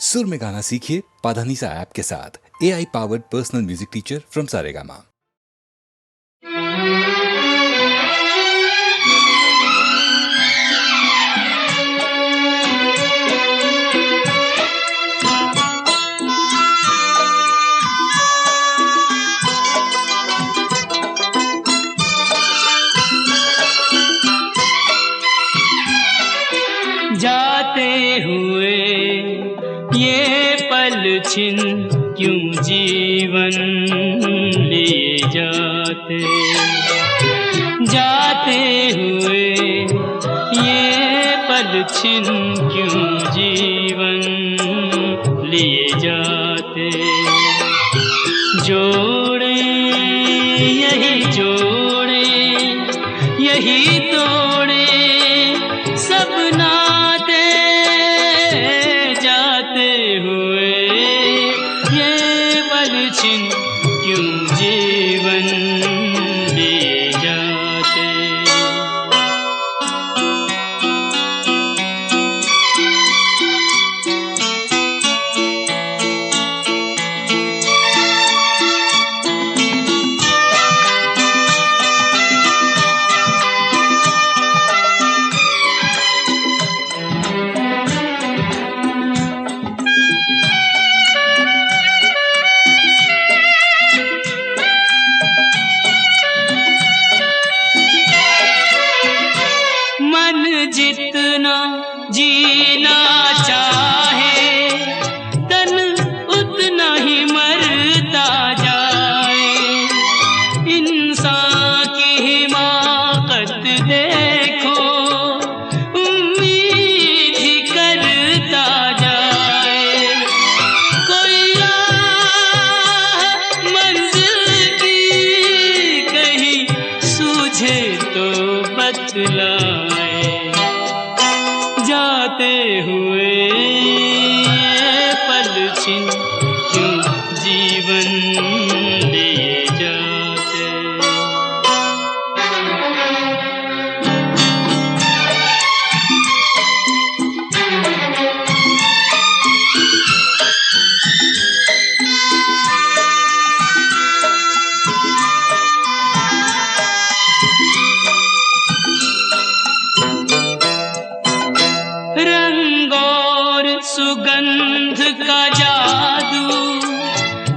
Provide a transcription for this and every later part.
सुर में गाना सीखिए पाधानीसा ऐप के साथ। AI powered personal music teacher from Saregama. जाते हुए ये पल छिन क्यों जीवन लिए जाते, जाते हुए ये पल छिन क्यों जीवन लिए जाते। जोड़े यही जोड़े यही तोड़े सब नाते, जाते हुए ये पल छिन क्यों जीवन लिए जाते। जितना जीना चाहे तन उतना ही मरता जाए। इंसान की हिमाकत देखो उम्मीद ही करता जाए। कोई राह मंजिल की कहीं सूझे तो बतलाए। जाते हुए ये पल छिन क्यों जीवन लिए जाते। रंग और सुगंध का जादू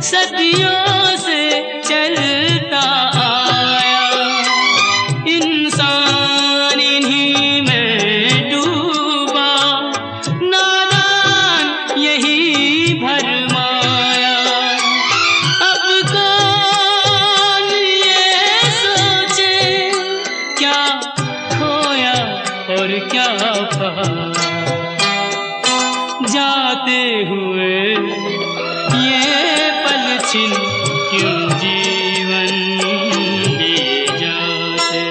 सदियों से चलता आया। इंसान इन्हीं में डूबा, नादान यही भरमाया। अब कौन ये सोचे क्या खोया और क्या पाया। जाते हुए ये पल छिन क्यों जीवन लिए जाते।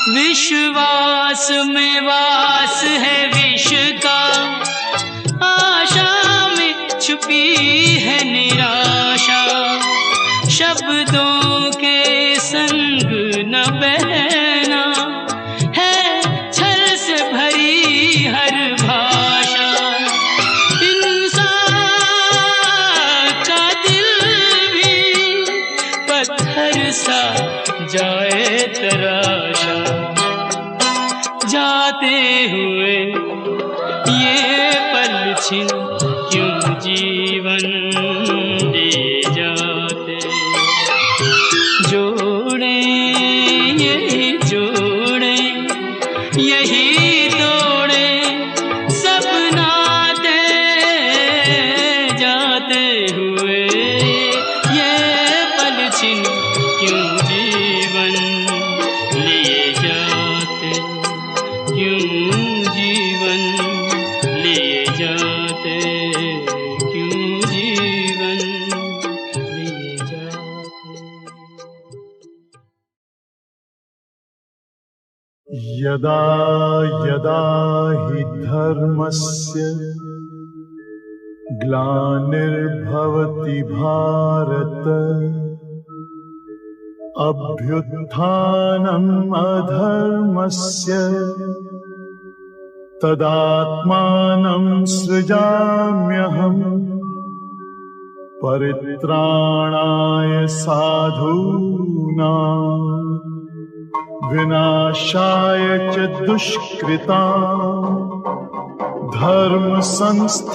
विश्वास में वास है विष का, आशा में छुपी है निराशा। शब्दों के संग न बहना है छल से भरी हर भाषा। इंसान का दिल भी पत्थर सा जाए तराशा। जाते हुए ये पल छिन क्यों जीवन लिए जाते। जोड़े यही जोड़े यही तोड़े सब नाते, जाते हुए ये पल छिन क्यों जीवन लिए जाते। क्यों जीवन लिए जाते। यदा यदा हि धर्मस्य ग्लानिर्भवति भारत अभ्युत्थानम् अधर्मस्य तदात्मानं सृजाम्यहम् परित्राणाय साधूनां विनाशाय च दुष्कृतां धर्म संस्थापनार्थाय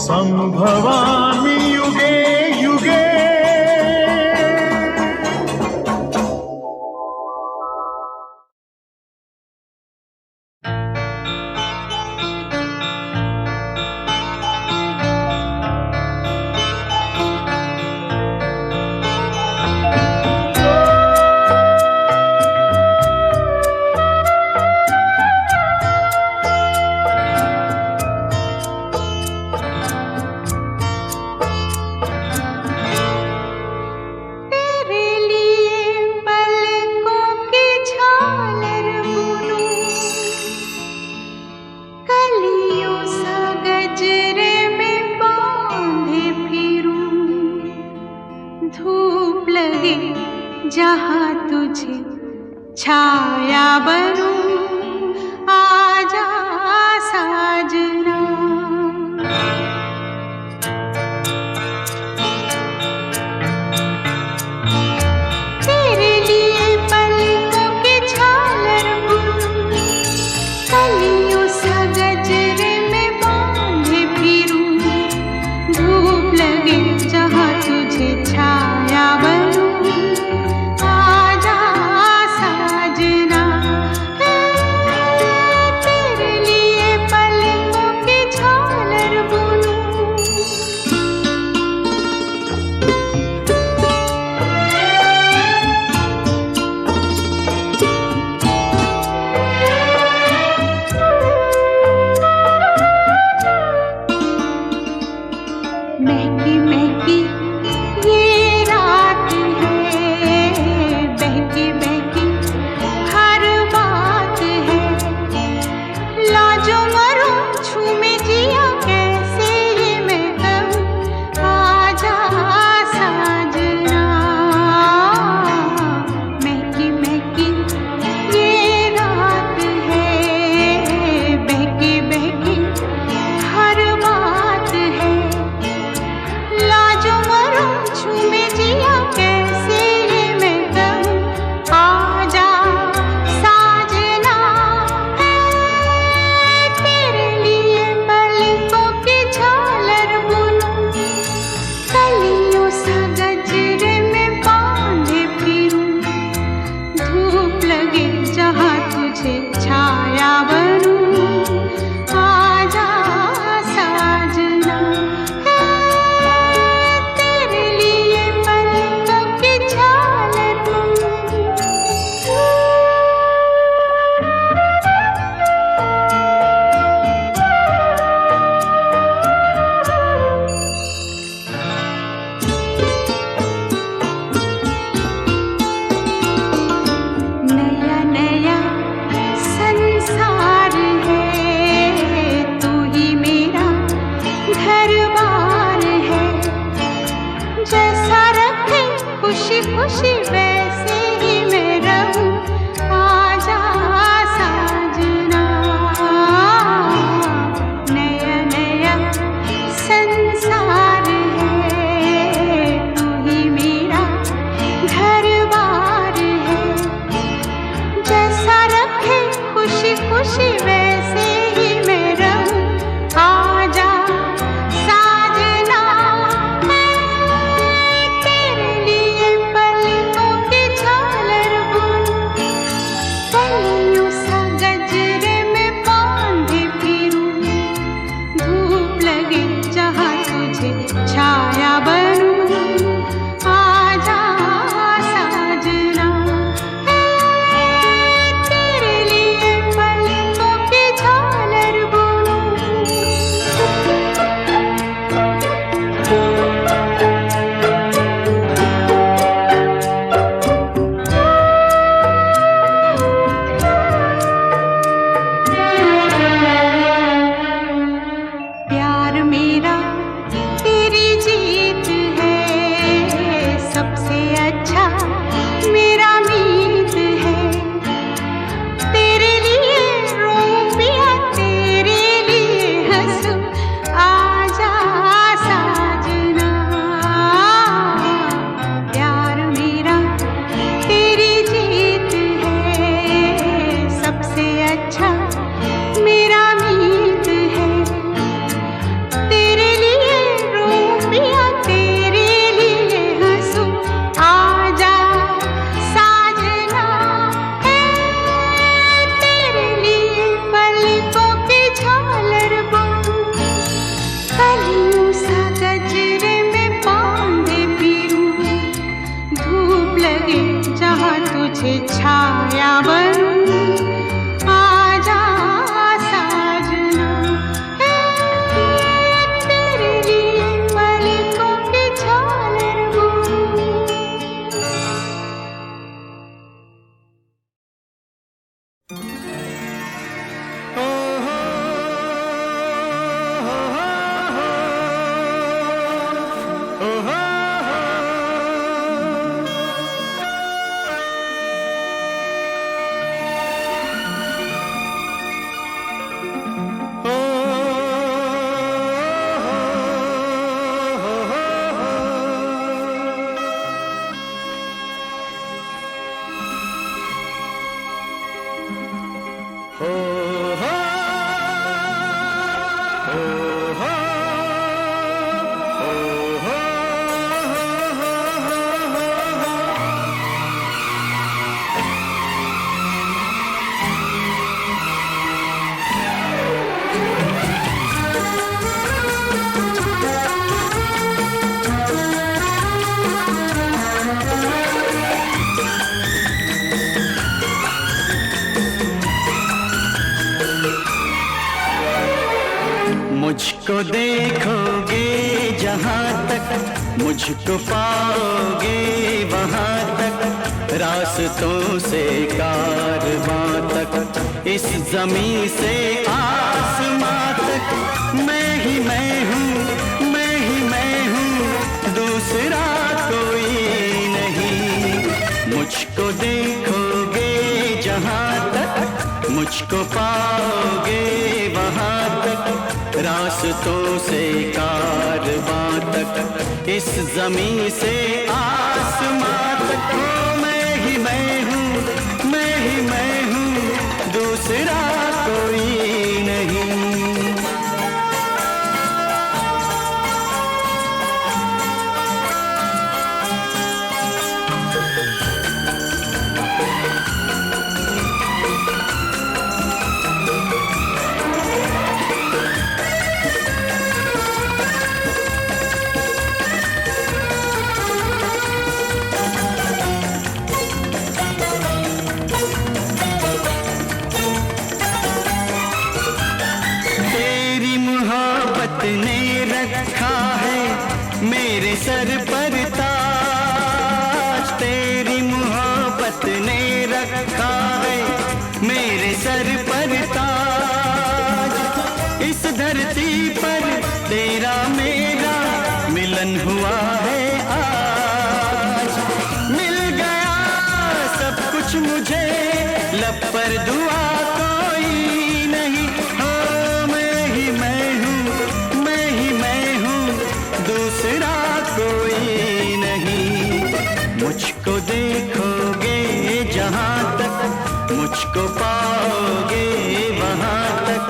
संभवामि युगे युगे। जहाँ तुझे छाया बनूं आजा साजना। तेरे लिए पलकों की झालर बुनूं कलियों सा गजरे में बांधे फिरूं धूप लगे जहाँ तुझे छाया बनूं महकी महकी ये रात है, बहकी बहकी हर बात है। लाजो मरो झूमे जिया कैसे ये मैं कहूँ आजा साजना। महकी महकी ये रात है, बहकी बहकी हर बात है। लाजो मरो झूमे जिया कैसे ये मैं कहूँ आजा साजना। तेरे लिए पलकों की झालर बुनूं कलियों सा गजरे में बांधे फिरूं धूप लगे जहाँ तुझे छाया बनूं आजा साजना। तेरे लिए पलकों की झालर बुनूं। नया नया संसार है, तू ही मेरा घर बार है। जैसा रखे खुशी खुशी वैसे ही मैं रहूं आजा साजना। नया नया संसार है, तू ही मेरा घर बार है। जैसा रखे खुशी खुशी वैसे ही मैं रहूं आजा साजना। तेरे लिए पलकों की झालर बुनूं कलियों सा गजरे में बांधे फिरूं धूप लगे जहाँ तुझे छाया बनूं आजा साजना। तेरे लिए पलकों की मुझको देखोगे जहाँ तक, मुझको पाओगे वहाँ तक, रास्तों से कारवां तक, इस जमीन से आसमां तक, मैं ही मैं हूँ, मैं ही मैं हूँ, दूसरा कोई नहीं। मुझको देखोगे जहाँ तक, मुझको पाओगे वहाँ तक, रास्तों से कारवां तक, इस जमीन से आसमां तक, मैं ही मैं हूँ, मैं ही मैं हूँ, दूसरा कोई नहीं। ने रखा है मेरे सर पर ताज, तेरी मोहब्बत ने रखा है मेरे सर पर ताज। इस धरती पर तेरा मेरा मिलन हुआ है आज, मिल गया सब कुछ मुझे, लब पर दुआ कोई नहीं। हो मैं ही मैं हूँ, मैं ही मैं हूँ, दूसरा कोई नहीं। मुझको देखोगे जहाँ तक, मुझको पाओगे वहाँ तक,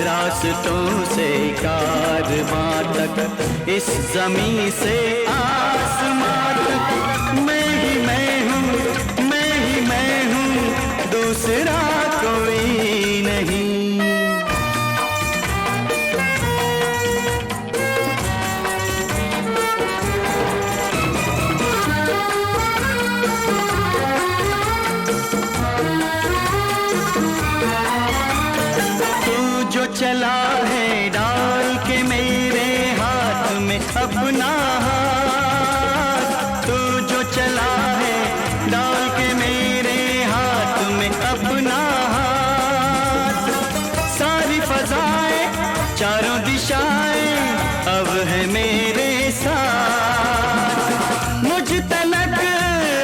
रास्तों से कारवां तक, इस जमीन से आसमां तक, मैं ही मैं हूँ, मैं ही मैं हूँ, दूसरा कोई नहीं। चला है डाल के मेरे हाथ में अपना हाथ, तू जो चला है डाल के मेरे हाथ में अपना हाथ। सारी फजाएं चारों दिशाएं अब है मेरे साथ, मुझ तलक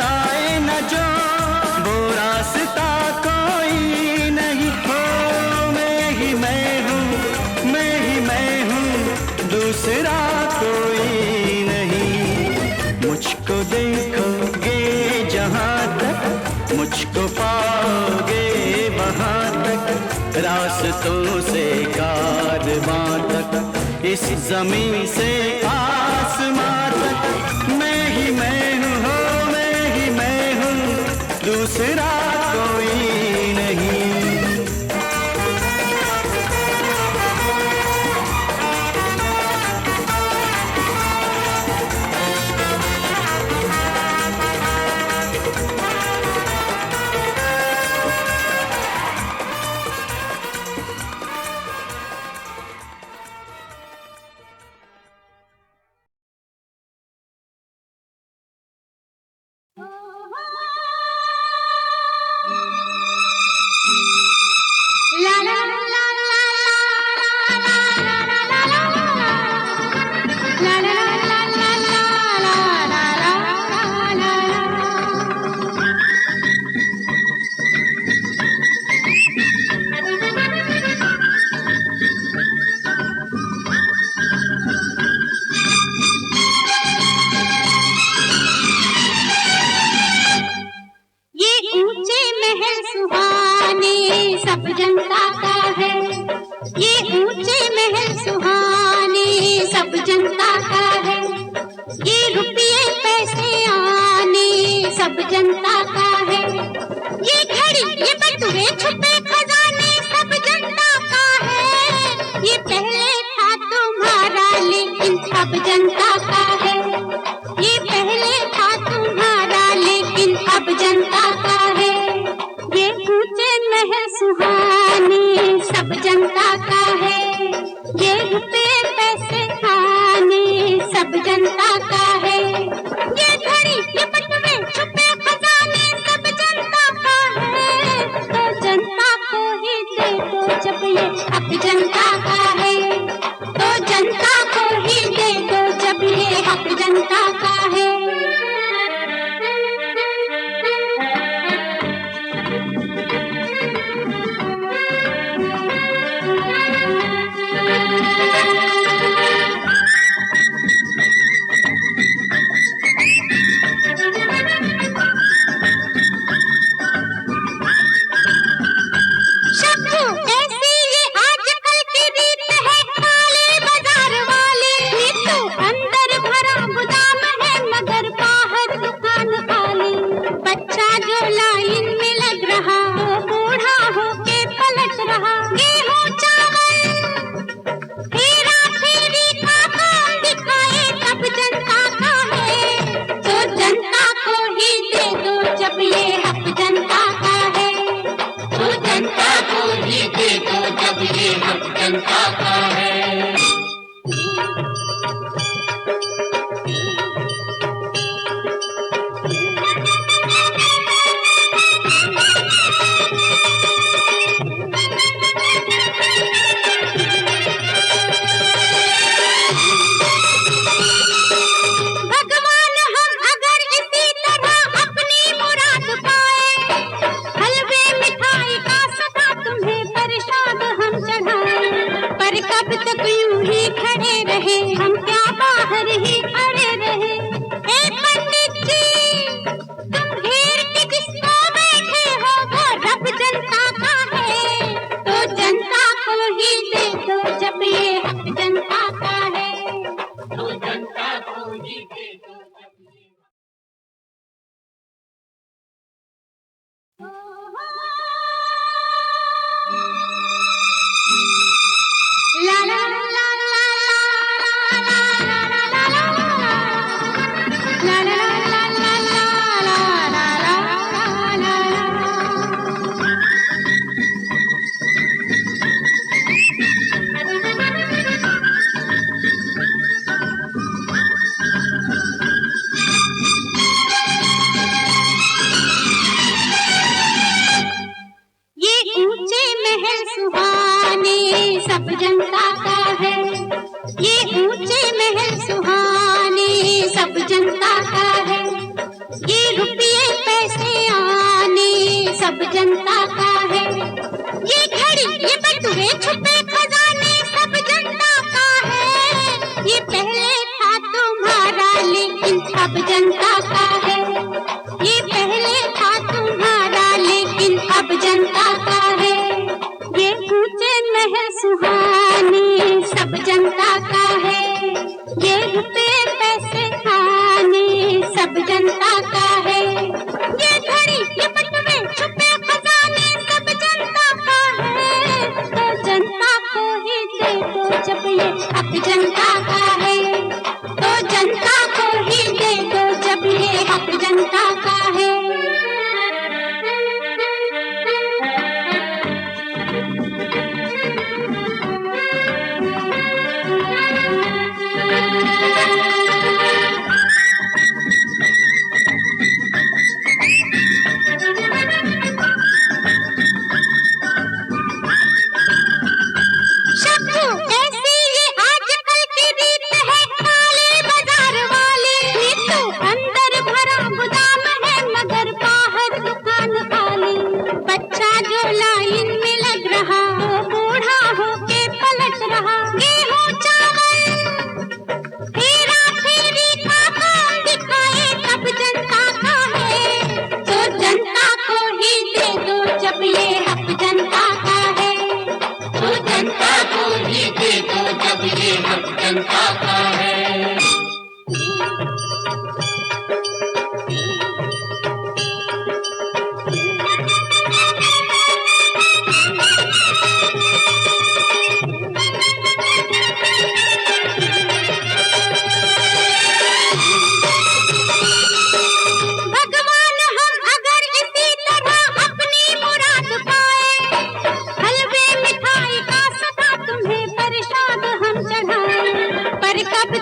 आए न जो वो रास्ता कोई नहीं। हो मैं ही मैं हूँ, मैं ही मैं हूँ, दूसरा कोई नहीं। मुझको देखोगे जहाँ तक, मुझको पाओगे वहाँ तक, रास्तों से कारवां तक, इस जमीन से आसमां तक, मैं ही मैं हूँ, हो मैं ही मैं हूँ, दूसरा कोई नहीं। ये हक जनता का है, तो जनता को ही दे दो जब ये हक जनता का है। पर कब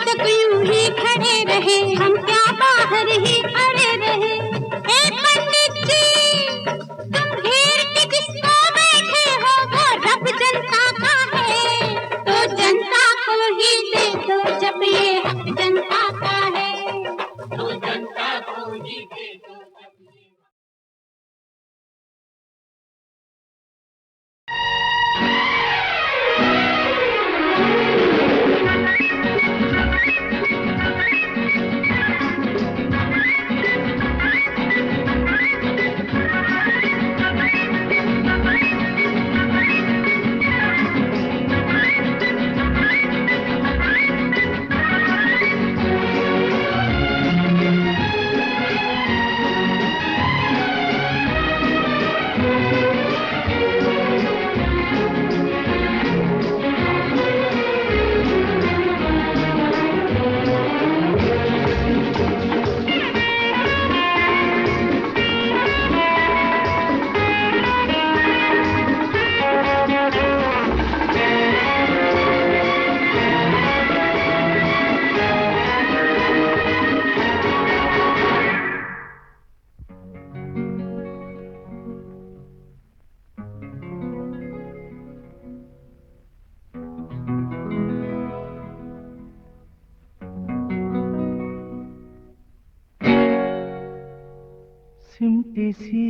सिमटी सी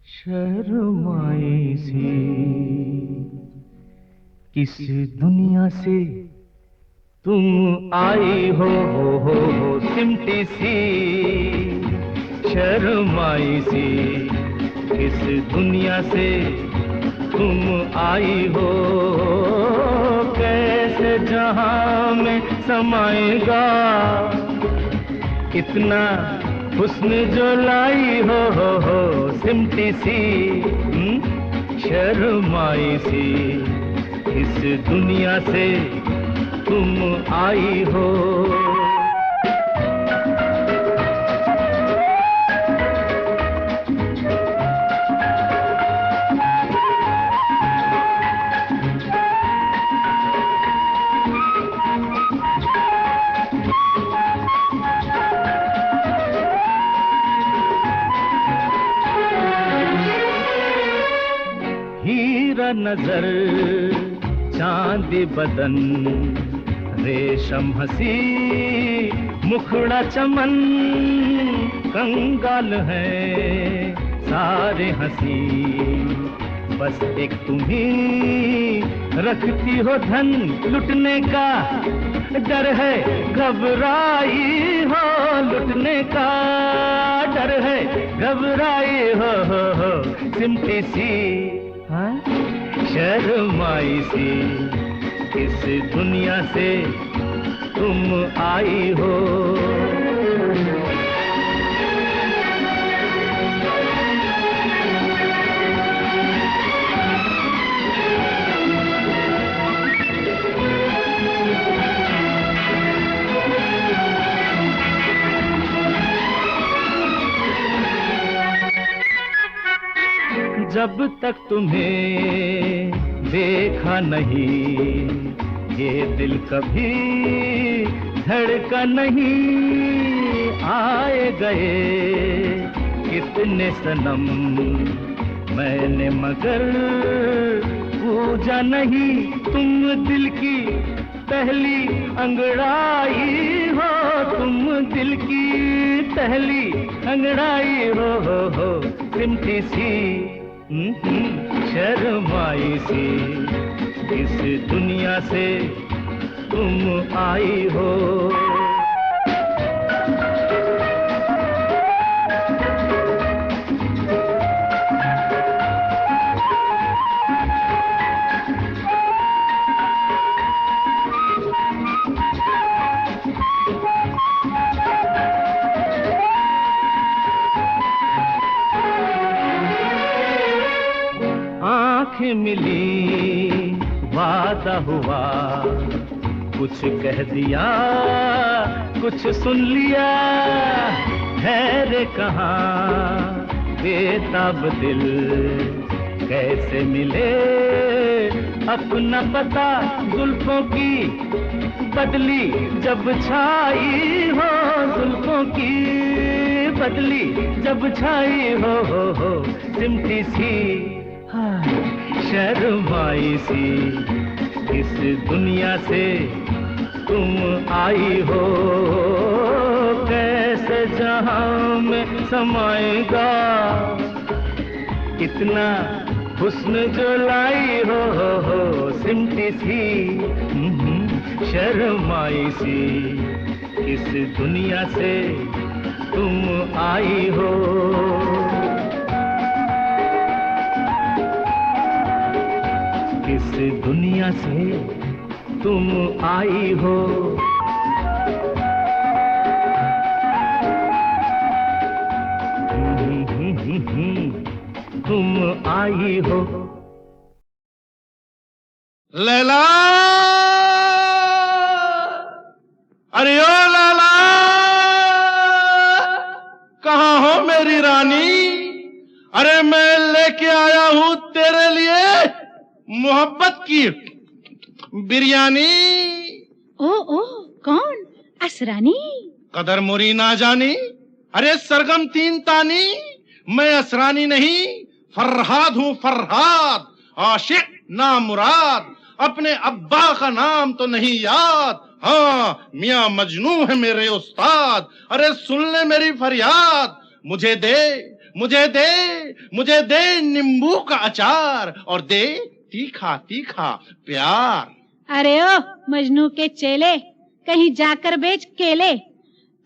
शर्माई सी, किस दुनिया से तुम आई हो सिमटी सी शर्माई सी, किस दुनिया से तुम आई हो, कैसे जहां में समाएगा इतना हुस्न जो लाई हो सिमटी सी शर्माई सी, इस दुनिया से तुम आई हो। हीरा नजर चांदी बदन, रेशम हंसी मुखड़ा चमन, कंगाल है सारे हंसी, बस एक तुम्ही रखती हो धन, लुटने का डर है घबराई हो, लुटने का डर है घबराई हो सिमटी सी शर्माई सी, इस दुनिया से तुम आई हो। जब तक तुम्हें देखा नहीं ये दिल कभी धड़का नहीं, आए गए कितने सनम मैंने मगर पूजा नहीं, तुम दिल की पहली अंगड़ाई हो, तुम दिल की पहली अंगड़ाई हो सिमटी सी शर्माई सी, इस दुनिया से तुम आई हो। आँखें मिली वादा हुआ, कुछ कह दिया कुछ सुन लिया, है रे कहाँ बेताब दिल, कैसे मिले अपना पता, जुल्फों की बदली जब छाई हो, जुल्फों की बदली जब छाई हो सिमटी सी शर्माई सी, इस दुनिया से तुम आई हो, कैसे जहां में समाएगा इतना हुस्न जो लाई हो सिमटी सी शर्माई सी, इस दुनिया से तुम आई हो। इस दुनिया से तुम आई हो। तुम आई हो। लैला, अरे ओ लैला, कहाँ हो मेरी रानी? अरे मैं लेके आया हूँ तेरे लिए मोहब्बत की बिरयानी। ओ कौन? असरानी? कदर मुरी ना जानी। अरे सरगम तीन तानी, मैं असरानी नहीं फरहाद हूँ फरहाद, आशिक ना मुराद, अपने अब्बा का नाम तो नहीं याद, हाँ, मियाँ मजनू है मेरे उस्ताद। अरे सुन ले मेरी फरियाद, मुझे दे, मुझे दे, मुझे दे नींबू का अचार और दे तीखा तीखा प्यार। अरे ओ मजनू के चेले, कहीं जाकर बेच केले।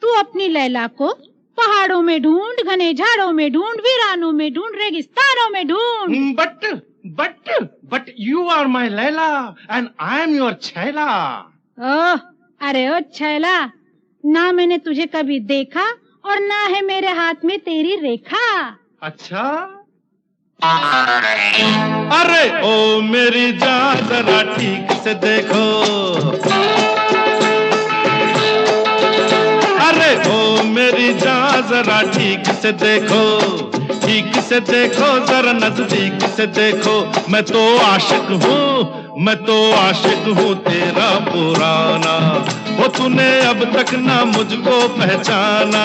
तू अपनी लैला को पहाड़ों में ढूंढ, घने झाड़ों में ढूंढ, वीरानों में ढूंढ, रेगिस्तानों में ढूंढ। But you are my Laila and I am your छैला। ओह, अरे ओ छैला, ना मैंने तुझे कभी देखा और ना है मेरे हाथ में तेरी रेखा। अच्छा, अरे ओ मेरी जान जरा ठीक से देखो, अरे ओ मेरी जान जरा ठीक से देखो, ठीक से देखो, जरा नजदीक से देखो। मैं तो आशिक हूँ, मैं तो आशिक हूँ तेरा पुराना। हो तूने अब तक ना मुझको पहचाना,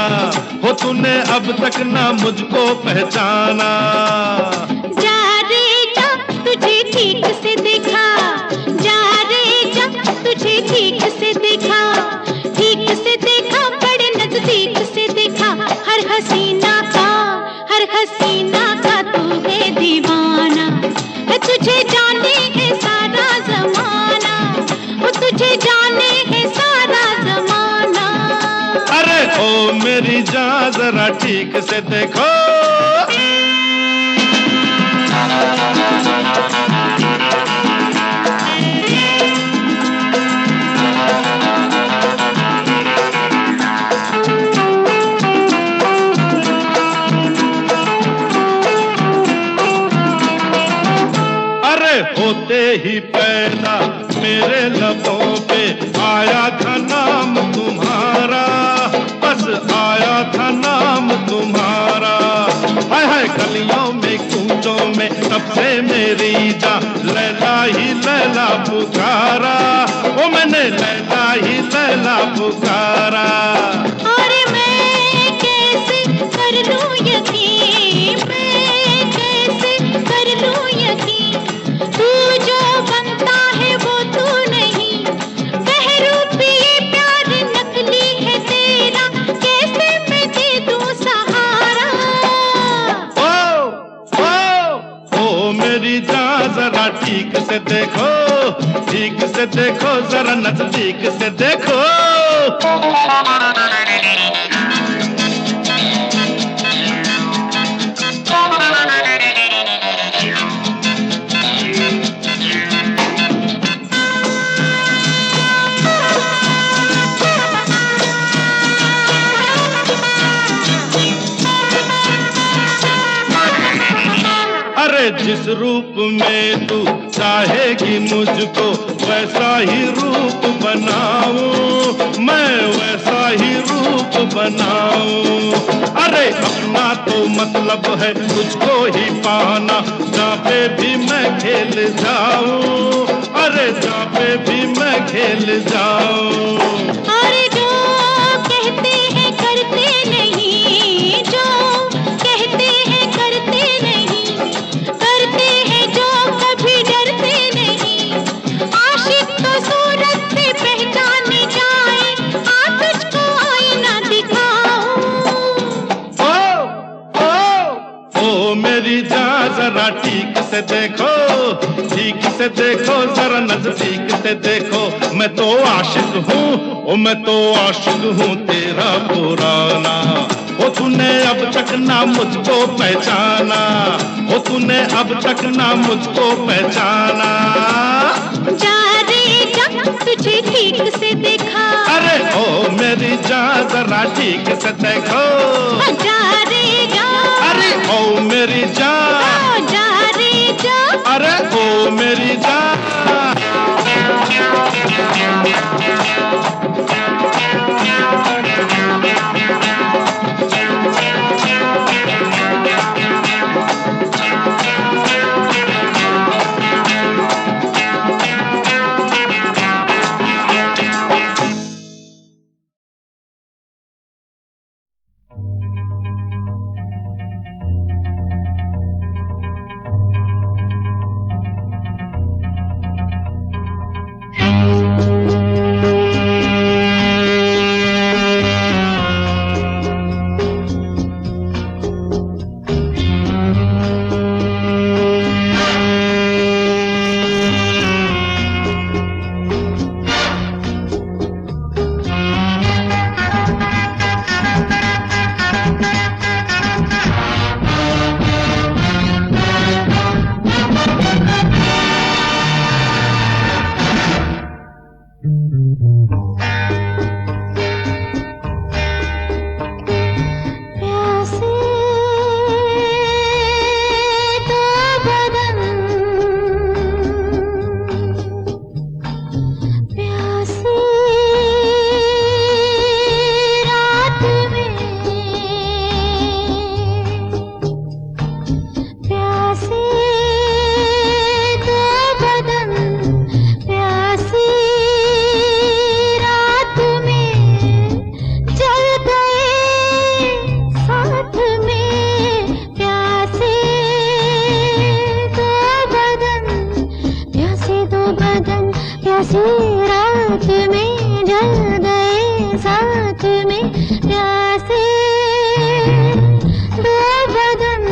हो तूने अब तक ना मुझको पहचाना। जा रे जा, तुझे ठीक से देखा, जा रे जा, तुझे ठीक से देखा, ठीक से देखा, बड़े नजदीक से देखा। हर हसीना का तू है दीवाना, है तुझे जाने है सारा जमाना, वो तुझे जाने है सारा जमाना। अरे ओ मेरी जान जरा ठीक से देखो, होते ही पैदा मेरे लबों पे आया था नाम तुम्हारा, बस आया था नाम तुम्हारा। हाय हाय गलियों में कूचों में तब से मेरी जान लैला ही लैला पुकारा, ओ मैंने लैला ही लैला पुकारा। और मैं कैसे कर लूं यकीन, मैं कैसे कर लूं यकीन, तू जो बनता है वो तू नहीं, बहरूपी प्यार नकली है तेरा, कैसे मैं दे दूं सहारा। ओ मेरी जान जरा ठीक से देखो, ठीक से देखो, जरा नजदीक से देखो। अरे जिस रूप में तू चाहेगी मुझको वैसा ही रूप बनाऊं, मैं वैसा ही रूप बनाऊं। अरे अपना तो मतलब है तुझको ही पाना, जहाँ पे भी मैं खेल जाऊं, अरे जहाँ पे भी मैं खेल जाऊं। अरे जो कहते हैं करते नहीं, जो कहते हैं करते नहीं, करते हैं जो कभी डरते नहीं, आशिक तो सूरत से पहचाने जाए, आ तुझको आईना दिखाऊं। ओ मेरी जान जरा ठीक से देखो, ठीक से देखो, जरा नजदीक से देखो। मैं तो आशिक हूँ, ओ मैं तो आशिक हूँ तेरा पुराना। ओ तूने अब तक ना मुझको पहचाना, ओ तूने अब तक ना मुझको पहचाना। जा रे जा, तुझे ठीक से देखा, अरे ओ मेरी जान जरा ठीक से देखो, जा रे जा, अरे ओ मेरी जान, जा रे जा, अरे ओ मेरी जान। प्यासी रात में जल गए साथ में प्यासे दो बदन।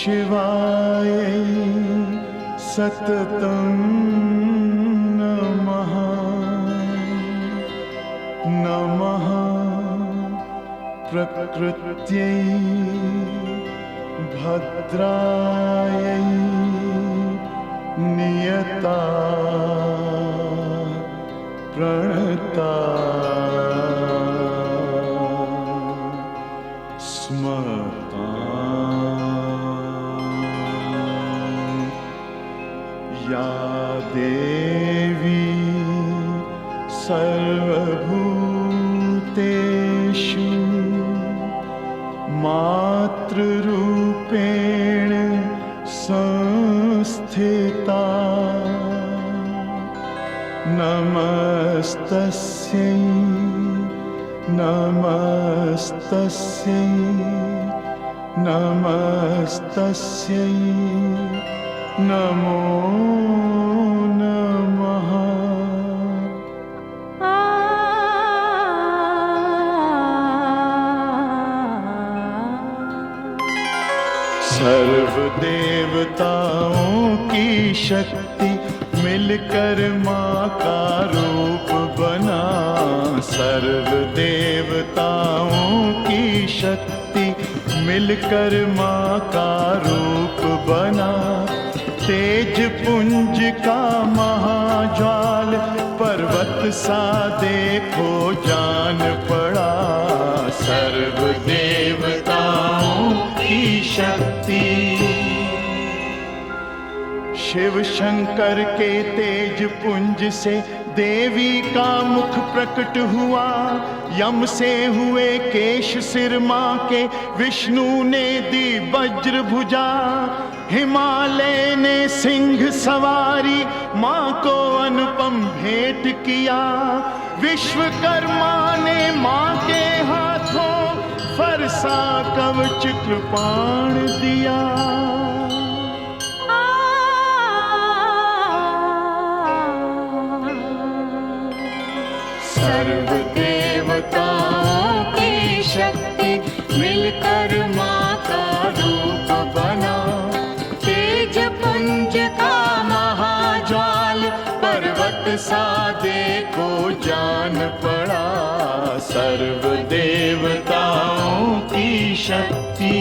शिवाय सततं नमः। नमः प्रकृत्यै भद्रायै नियता प्रणता स्मता। या देवी सर्वभूतेषु मातृरूपेण संस्थिता नमस्तस्यै नमस्तस्यै नमस्तस्यै नमो नमः। सर्व देवताओं की शक्ति मिलकर माँ का रूप बना। सर्व देवताओं की शक्ति मिलकर माँ का रूप बना। तेज पुंज का महाज्वाल पर्वत सा देखो जान पड़ा। सर्व देवताओं की शक्ति। शिव शंकर के तेज पुंज से देवी का मुख प्रकट हुआ। यम से हुए केश सिर माँ के, विष्णु ने दी वज्र भुजा। हिमालय ने सिंह सवारी, माँ को अनुपम भेंट किया। विश्वकर्मा ने माँ के हाथों फरसा कवच कृपाण दिया। सर्व देवताओं की शक्ति मिलकर माँ का रूप बना। तेज पुंज का महाज्वाल पर्वत सा देखो जान पड़ा। सर्व देवताओं की शक्ति।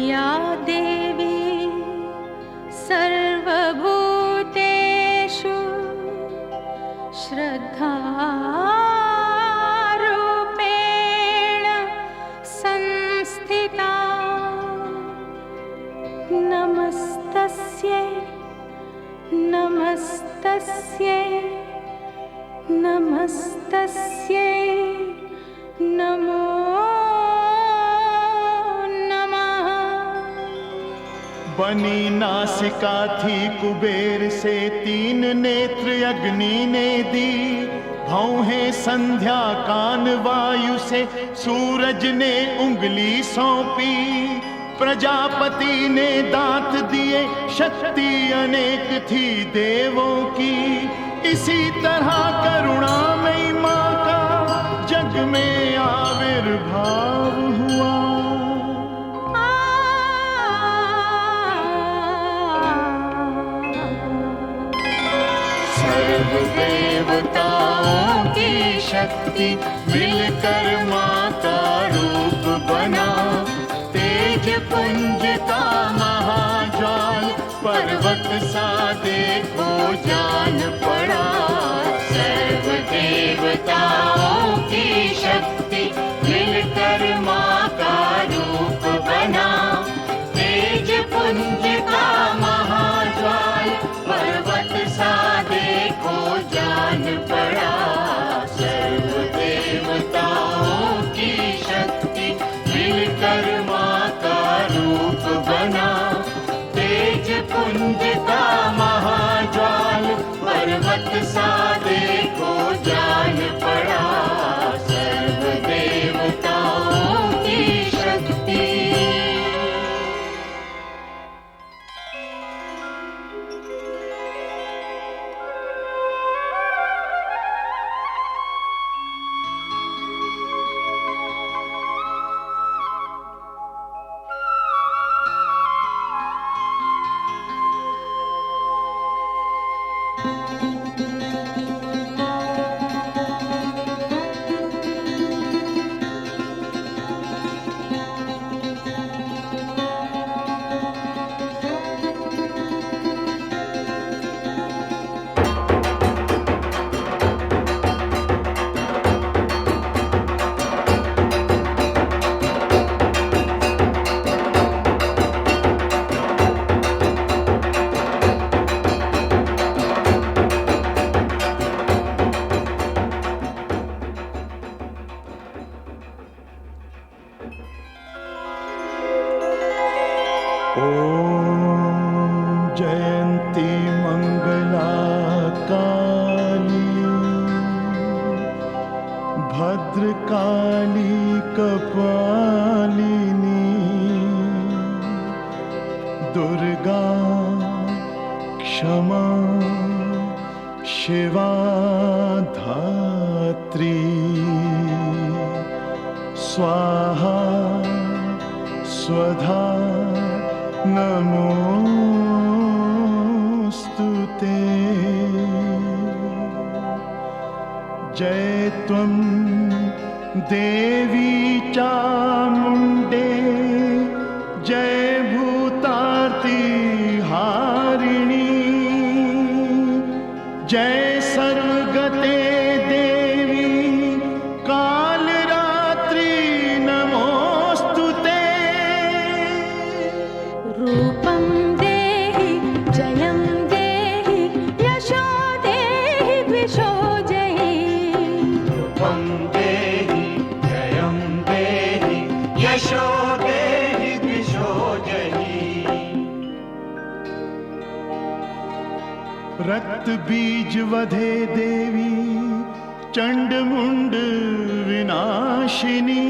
या देवी सर्वभूतेषु श्रद्धारूपेण संस्थिता नमस्तस्यै नमस्तस्यै नमस्तस्यै नमो नमः। बनी नासिका थी कुबेर से, तीन नेत्र अग्नि ने दी। भौहें संध्या कान वायु से, सूरज ने उंगली सौंपी। प्रजापति ने दांत दिए, शक्ति अनेक थी देवों की। इसी तरह करुणामयी माँ का जग में आविर्भाव हुआ। सर्व देवताओं की शक्ति मिलकर माँ का रूप बना। तेज पुंज का महाज्वाल पर्वत सा देखो जान पड़ा। सर्व देवताओं की शक्ति मिलकर माँ का रूप बना। तेज पुंज का महाज्वाल पर्वत सा देखो जान पड़ा। सर्व देवताओं की शक्ति मिलकर माँ का रूप बना। तेज पुंज का महाज्वाल पर्वत सा ॐ जयन्ती मङ्गला काली भद्रकाली कपालिनी दुर्गा क्षमा शिवा धात्री स्वाहा स्वधा नमोस्तुते। जय त्वं देवी चामुण्डे जय भूतार्ति हारिणी जय सर्वगते देवी कालरात्रि नमोस्तुते। रूपं देहि जयं देहि यशो देहि द्विषो जयि। रूपं देहि जयं देहि यशो देहि द्विषो जयि। रक्त बीज वधे देवी चंड मुंड विनाशिनी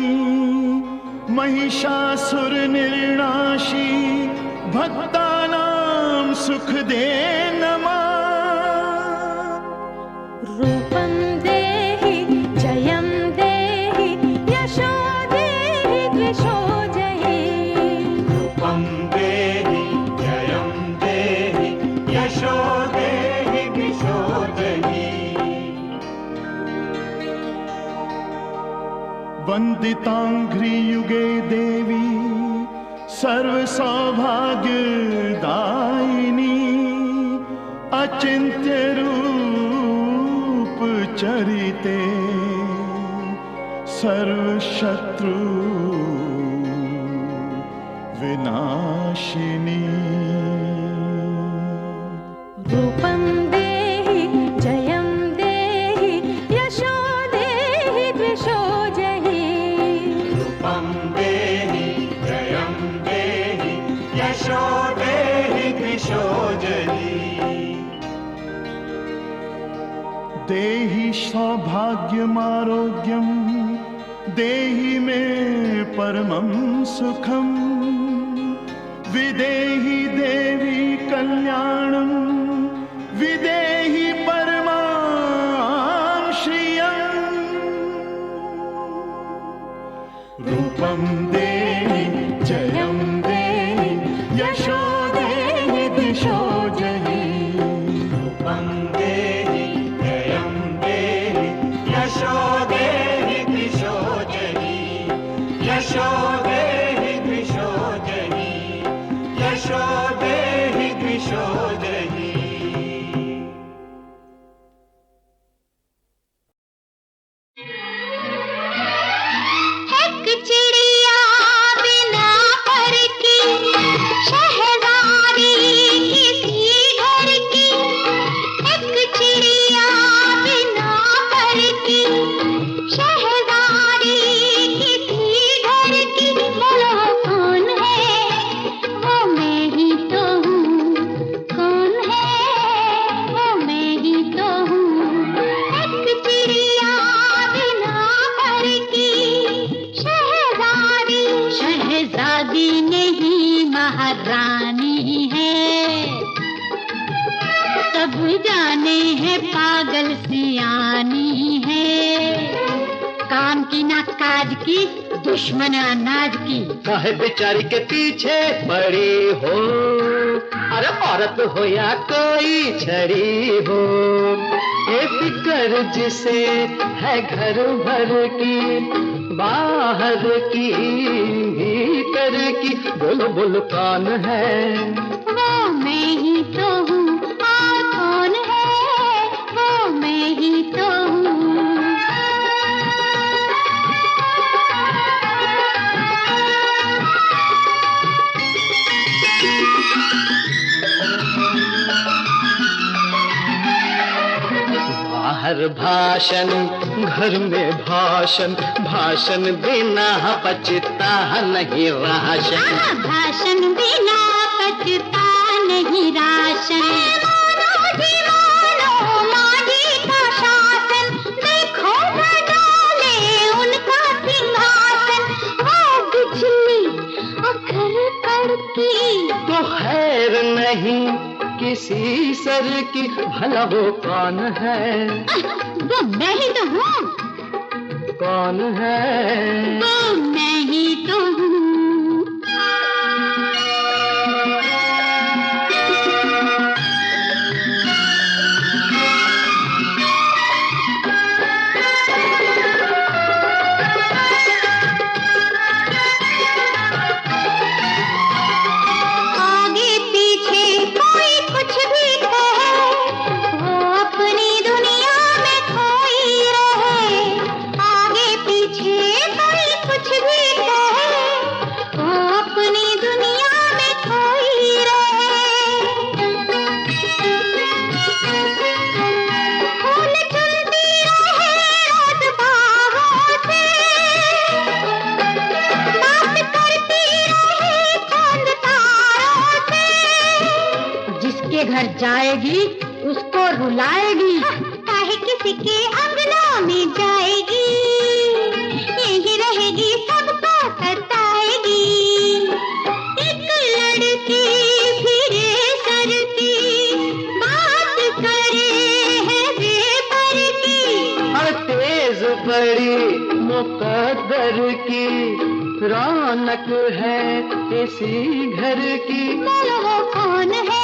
महिषासुर निर्नाशी भक्तानां सुख दे नमा। रूपं देहि जयं देहि यशो देहि द्विषो जयि। रूपं देहि जयं देहि यशो देहि द्विषो जयि। वंदितांघ्रियुगे देवी सर्व सौभाग्यदायिनी अचिंत्य रूप चरिते सर्व शत्रु विनाशिनी। रूपं देहि जयं देहि यशो देहि द्विषो जयि। रूपं देहि जयं देहि यशो देहि द्विषो जयि। देहि सौभाग्यमारोग्यं देहि मे परमं सुखं विदेहि देवी कल्याणं विदेहि परमां श्रियम्। रूपं देहि जयं देहि यशो देहि द्विषो जयि। रूपं देहि जयं देहि यशो देहि द्विषो जयि। यशो देहि द्विषो जयि। यशो देहि द्विषो जयि। एक चिड़िया बिना पर की शहजादी किसी घर की। एक चिड़िया बिना पर की शहजादी किसी घर की। बोलो कौन है वो मैं ही तो हूँ। कौन है वो मैं ही तो हूँ। एक चिड़िया बिना पर की शहजादी। शहजादी नहीं महारानी है। सब जाने हैं पागल सियानी है। काम की ना काज की दुश्मन अनाज की। काहे बेचारी के पीछे पड़ी हो। अरे औरत हो या कोई छड़ी हो। ये फिक्र जिसे है घर भर की बाहर की भीतर की। बोलो बोलो कौन है वो मैं ही तो हूँ। और कौन है वो मैं ही तो हूँ। बाहर घर भाषण, घर में भाषण, भाषण बिना पचता नहीं राशन। भाषण बिना पचता नहीं राशन। माजी का शासन, देखो न डाले उनका सिंहासन। वो बिजली अखर कड़की तो खैर नहीं किसी सर की, भला वो कौन है? वो मैं ही तो हूँ। कौन है? वो मैं ही तो हूँ। घर जाएगी उसको रुलाएगी, काहे किसी के अंगना में जाएगी, यही रहेगी सबको सताएगी। एक लड़की फिरे सर की, बात करे है बेपर की, और तेज बड़ी मुकद्दर की, रौनक है इसी घर की। बोलो वो कौन है?